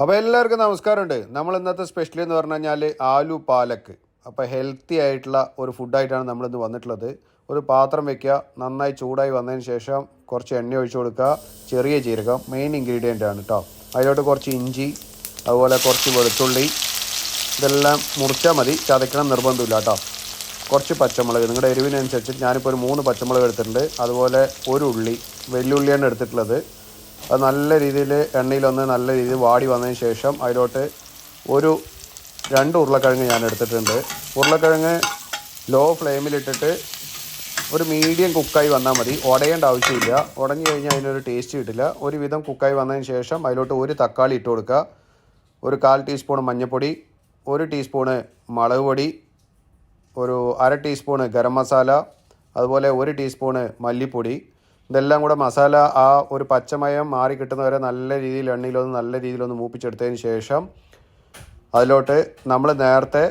അപ്പോൾ എല്ലാവർക്കും നമസ്കാരമുണ്ട്. നമ്മൾ ഇന്നത്തെ സ്പെഷ്യൽ എന്ന് പറഞ്ഞു കഴിഞ്ഞാൽ ആലു പാലക്ക്. അപ്പോൾ ഹെൽത്തി ആയിട്ടുള്ള ഒരു ഫുഡായിട്ടാണ് നമ്മളിന്ന് വന്നിട്ടുള്ളത്. ഒരു പാത്രം വെക്കുക, നന്നായി ചൂടായി വന്നതിന് ശേഷം കുറച്ച് എണ്ണ ഒഴിച്ചു കൊടുക്കുക. ചെറിയ ജീരകം മെയിൻ ഇൻഗ്രീഡിയൻ്റ് ആണ് കേട്ടോ. അതിലോട്ട് കുറച്ച് ഇഞ്ചി, അതുപോലെ കുറച്ച് വെളുത്തുള്ളി, ഇതെല്ലാം മുറിച്ചാൽ മതി, ചതയ്ക്കണം നിർബന്ധമില്ല കേട്ടോ. കുറച്ച് പച്ചമുളക്, നിങ്ങളുടെ എരിവിനനുസരിച്ച് ഞാനിപ്പോൾ ഒരു 3 പച്ചമുളക് എടുത്തിട്ടുണ്ട്. അതുപോലെ ഒരു ഉള്ളി, വെല്ലുള്ളിയാണ് എടുത്തിട്ടുള്ളത്. അത് നല്ല രീതിയിൽ എണ്ണയിലൊന്ന് നല്ല രീതിയിൽ വാടി വന്നതിന് ശേഷം അതിലോട്ട് ഒരു 2 ഉരുളക്കിഴങ്ങ് ഞാൻ എടുത്തിട്ടുണ്ട്. ഉരുളക്കിഴങ്ങ് ലോ ഫ്ലെയിമിലിട്ടിട്ട് ഒരു മീഡിയം കുക്കായി വന്നാൽ മതി, ഉടയേണ്ട ആവശ്യമില്ല. ഉടഞ്ഞു കഴിഞ്ഞാൽ അതിനൊരു ടേസ്റ്റ് കിട്ടില്ല. ഒരുവിധം കുക്കായി വന്നതിന് ശേഷം അതിലോട്ട് ഒരു തക്കാളി ഇട്ട് കൊടുക്കുക. ഒരു 1/4 ടീസ്പൂൺ മഞ്ഞൾപ്പൊടി, 1 ടീസ്പൂണ് മുളക് പൊടി, ഒരു 1/2 ടീസ്പൂണ് ഗരം മസാല, അതുപോലെ 1 ടീസ്പൂണ് മല്ലിപ്പൊടി. ഇതെല്ലാം കൂടെ മസാല ആ ഒരു പച്ചമയം മാറി കിട്ടുന്നവരെ നല്ല രീതിയിൽ എണ്ണയിലൊന്ന് നല്ല രീതിയിലൊന്ന് മൂപ്പിച്ചെടുത്തതിന് ശേഷം അതിലോട്ട് നമ്മൾ നേരത്തെ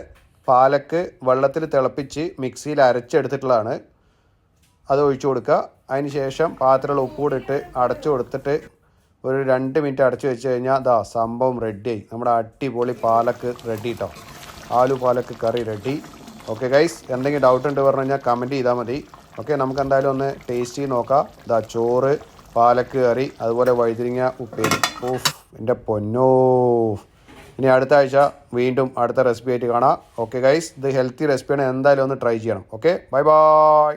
പാലക്ക് വെള്ളത്തിൽ തിളപ്പിച്ച് മിക്സിയിൽ അരച്ചെടുത്തിട്ടുള്ളതാണ്, അത് ഒഴിച്ചു കൊടുക്കുക. അതിന് ശേഷം പാത്രത്തിൽ ഉപ്പൂടിട്ട് അടച്ചു കൊടുത്തിട്ട് ഒരു 2 മിനിറ്റ് അടച്ചു വെച്ച് കഴിഞ്ഞാൽ ദാ സംഭവം റെഡിയായി. നമ്മുടെ അടിപൊളി പാലക്ക് റെഡി കേട്ടോ. ആലു പാലക്ക് കറി റെഡി. ഓക്കെ ഗൈസ്, എന്തെങ്കിലും ഡൗട്ട് ഉണ്ട് പറഞ്ഞു കഴിഞ്ഞാൽ കമൻറ്റ് ചെയ്താൽ മതി. ഓക്കെ, നമുക്ക് എന്തായാലും ഒന്ന് ടേസ്റ്റ് ചെയ്ത് നോക്കാം. ഇതാ ചോറ്, പാലക്ക് കറി, അതുപോലെ വഴുതിരിങ്ങ ഉപ്പേരി. ഓഫ് എൻ്റെ പൊന്നോ. ഇനി അടുത്ത ആഴ്ച വീണ്ടും അടുത്ത റെസിപ്പി ആയിട്ട് കാണാം. ഓക്കെ ഗൈസ്, ഇത് ഹെൽത്തി റെസിപ്പിയാണ്, എന്തായാലും ഒന്ന് ട്രൈ ചെയ്യണം. Okay, bye bye.